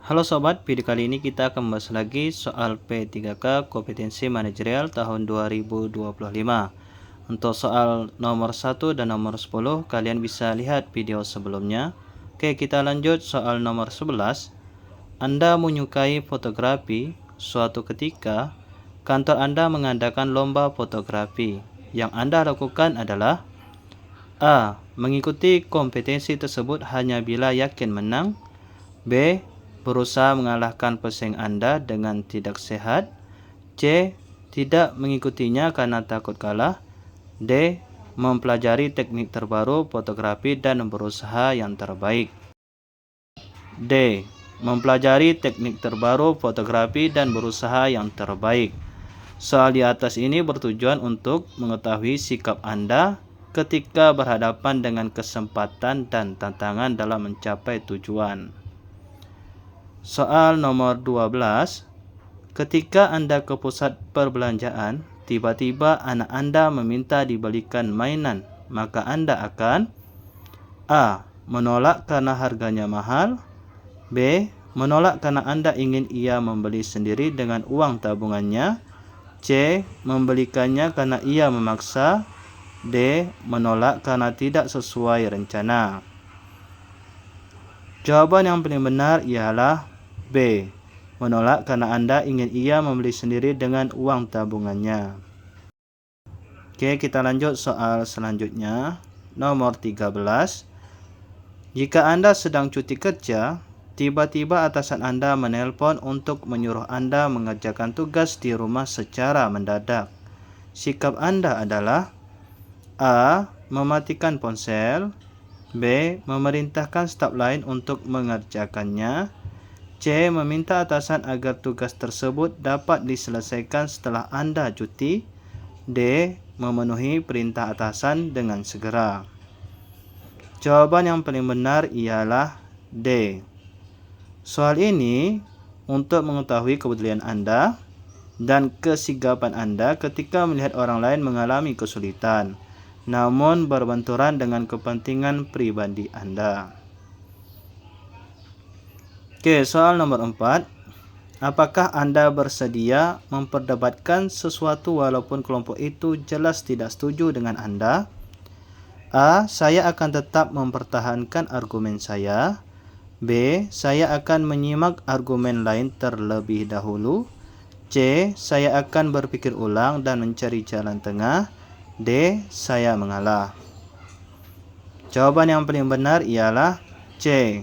Halo sobat, video kali ini kita akan membahas lagi soal P3K Kompetensi Manajerial tahun 2025. Untuk soal nomor 1 dan nomor 10, kalian bisa lihat video sebelumnya. Oke, kita lanjut soal nomor 11. Anda menyukai fotografi. Suatu ketika, kantor Anda mengadakan lomba fotografi. Yang Anda lakukan adalah A. Mengikuti kompetensi tersebut hanya bila yakin menang. B. Berusaha mengalahkan pesaing Anda dengan tidak sehat. C. Tidak mengikutinya karena takut kalah. D. Mempelajari teknik terbaru fotografi dan berusaha yang terbaik. D. Mempelajari teknik terbaru fotografi dan berusaha yang terbaik. Soal di atas ini bertujuan untuk mengetahui sikap Anda ketika berhadapan dengan kesempatan dan tantangan dalam mencapai tujuan. Soal nomor 12. Ketika Anda ke pusat perbelanjaan, tiba-tiba anak Anda meminta dibelikan mainan, maka Anda akan A. Menolak karena harganya mahal. B. Menolak karena Anda ingin ia membeli sendiri dengan uang tabungannya. C. Membelikannya karena ia memaksa. D. Menolak karena tidak sesuai rencana. Jawaban yang paling benar ialah B. Menolak karena Anda ingin ia membeli sendiri dengan uang tabungannya. Oke, kita lanjut soal selanjutnya. Nomor 13. Jika Anda sedang cuti kerja, tiba-tiba atasan Anda menelpon untuk menyuruh Anda mengerjakan tugas di rumah secara mendadak. Sikap Anda adalah A. Mematikan ponsel. B. Memerintahkan staf lain untuk mengerjakannya. C. Meminta atasan agar tugas tersebut dapat diselesaikan setelah Anda cuti. D. Memenuhi perintah atasan dengan segera. Jawaban yang paling benar ialah D. Soal ini untuk mengetahui kepedulian Anda dan kesigapan Anda ketika melihat orang lain mengalami kesulitan, namun berbenturan dengan kepentingan pribadi Anda. Oke, soal nomor 4. Apakah Anda bersedia memperdebatkan sesuatu walaupun kelompok itu jelas tidak setuju dengan Anda? A. Saya akan tetap mempertahankan argumen saya. B. Saya akan menyimak argumen lain terlebih dahulu. C. Saya akan berpikir ulang dan mencari jalan tengah. D. Saya mengalah. Jawaban yang paling benar ialah C.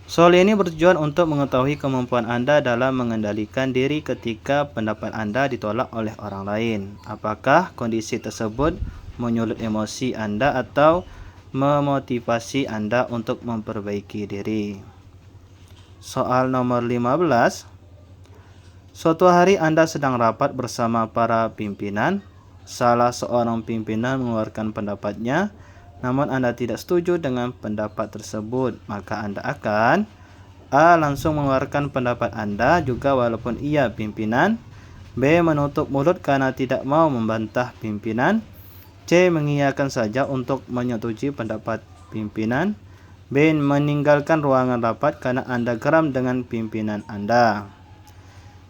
Soal ini bertujuan untuk mengetahui kemampuan Anda dalam mengendalikan diri ketika pendapat Anda ditolak oleh orang lain. Apakah kondisi tersebut menyulut emosi Anda atau memotivasi Anda untuk memperbaiki diri? Soal nomor 15. Suatu hari Anda sedang rapat bersama para pimpinan. Salah seorang pimpinan mengeluarkan pendapatnya, namun Anda tidak setuju dengan pendapat tersebut, maka Anda akan A. Langsung mengeluarkan pendapat Anda juga walaupun ia pimpinan. B. Menutup mulut karena tidak mau membantah pimpinan. C. Mengiyakan saja untuk menyetujui pendapat pimpinan. B. Meninggalkan ruangan rapat karena Anda geram dengan pimpinan Anda.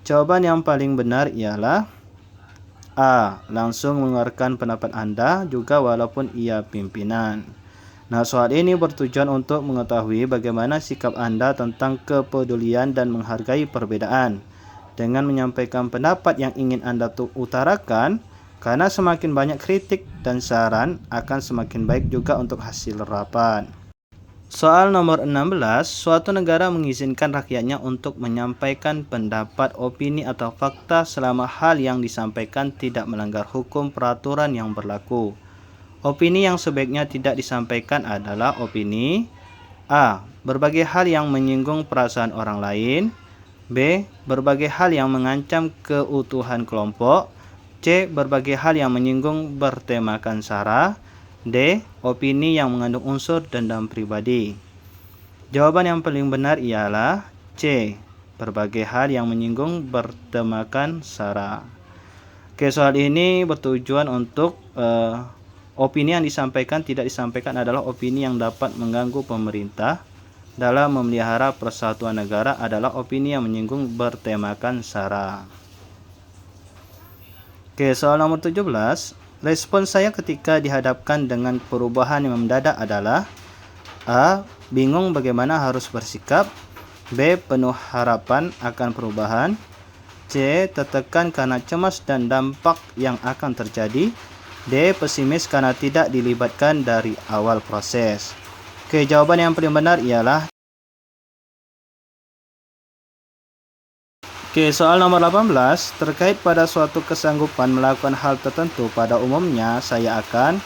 Jawaban yang paling benar ialah A. Langsung mengeluarkan pendapat Anda juga walaupun ia pimpinan. Nah, soal ini bertujuan untuk mengetahui bagaimana sikap Anda tentang kepedulian dan menghargai perbedaan. Dengan menyampaikan pendapat yang ingin Anda utarakan, karena semakin banyak kritik dan saran akan semakin baik juga untuk hasil rapat. Soal nomor 16. Suatu negara mengizinkan rakyatnya untuk menyampaikan pendapat, opini, atau fakta selama hal yang disampaikan tidak melanggar hukum peraturan yang berlaku. Opini yang sebaiknya tidak disampaikan adalah opini A. Berbagai hal yang menyinggung perasaan orang lain. B. Berbagai hal yang mengancam keutuhan kelompok. C. Berbagai hal yang menyinggung bertemakan sara. D. Opini yang mengandung unsur dendam pribadi. Jawaban yang paling benar ialah C. Berbagai hal yang menyinggung bertemakan sara. Oke, soal ini bertujuan untuk opini yang disampaikan tidak disampaikan adalah opini yang dapat mengganggu pemerintah, dalam memelihara persatuan negara adalah opini yang menyinggung bertemakan SARA. Oke, soal nomor 17. Respon saya ketika dihadapkan dengan perubahan yang mendadak adalah A. Bingung bagaimana harus bersikap. B. Penuh harapan akan perubahan. C. Tertekan karena cemas dan dampak yang akan terjadi. D. Pesimis karena tidak dilibatkan dari awal proses. Oke, jawaban yang paling benar ialah Oke, soal nomor 18. Terkait pada suatu kesanggupan melakukan hal tertentu, pada umumnya saya akan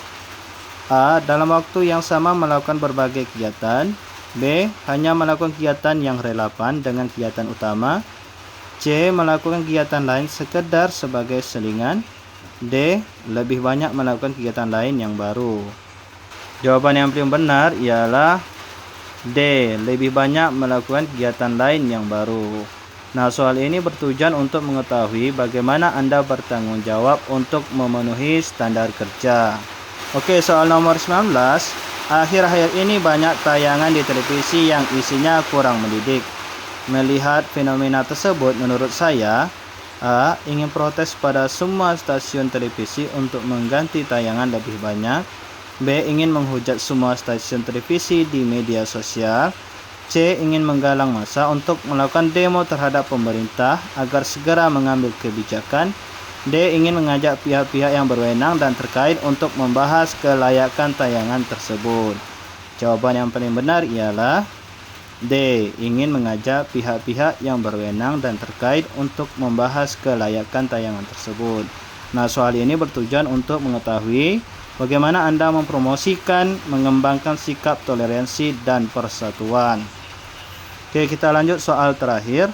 A. Dalam waktu yang sama melakukan berbagai kegiatan. B. Hanya melakukan kegiatan yang relevan dengan kegiatan utama. C. Melakukan kegiatan lain sekedar sebagai selingan. D. Lebih banyak melakukan kegiatan lain yang baru. Jawaban yang paling benar ialah D. Lebih banyak melakukan kegiatan lain yang baru. Nah, soal ini bertujuan untuk mengetahui bagaimana Anda bertanggung jawab untuk memenuhi standar kerja. Oke, soal nomor 19. Akhir-akhir ini banyak tayangan di televisi yang isinya kurang mendidik. Melihat fenomena tersebut, menurut saya, A. Ingin protes pada semua stasiun televisi untuk mengganti tayangan lebih banyak. B. Ingin menghujat semua stasiun televisi di media sosial. C. Ingin menggalang massa untuk melakukan demo terhadap pemerintah agar segera mengambil kebijakan. D. Ingin mengajak pihak-pihak yang berwenang dan terkait untuk membahas kelayakan tayangan tersebut. Jawaban yang paling benar ialah D. Ingin mengajak pihak-pihak yang berwenang dan terkait untuk membahas kelayakan tayangan tersebut. Nah, soal ini bertujuan untuk mengetahui bagaimana Anda mempromosikan, mengembangkan sikap toleransi dan persatuan. Oke, kita lanjut soal terakhir.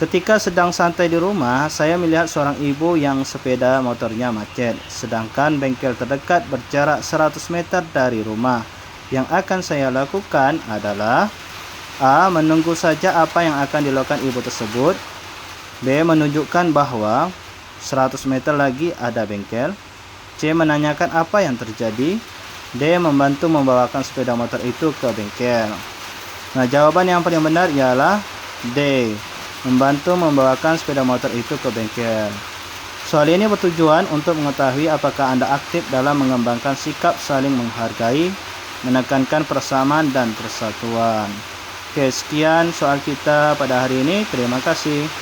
Ketika sedang santai di rumah, saya melihat seorang ibu yang sepeda motornya macet, sedangkan bengkel terdekat berjarak 100 meter dari rumah. Yang akan saya lakukan adalah A. Menunggu saja apa yang akan dilakukan ibu tersebut. B. Menunjukkan bahwa 100 meter lagi ada bengkel. C. Menanyakan apa yang terjadi. D. Membantu membawakan sepeda motor itu ke bengkel. Nah, jawaban yang paling benar ialah D. Membantu membawakan sepeda motor itu ke bengkel. Soal ini bertujuan untuk mengetahui apakah Anda aktif dalam mengembangkan sikap saling menghargai, menekankan persamaan dan persatuan. Oke, sekian soal kita pada hari ini. Terima kasih.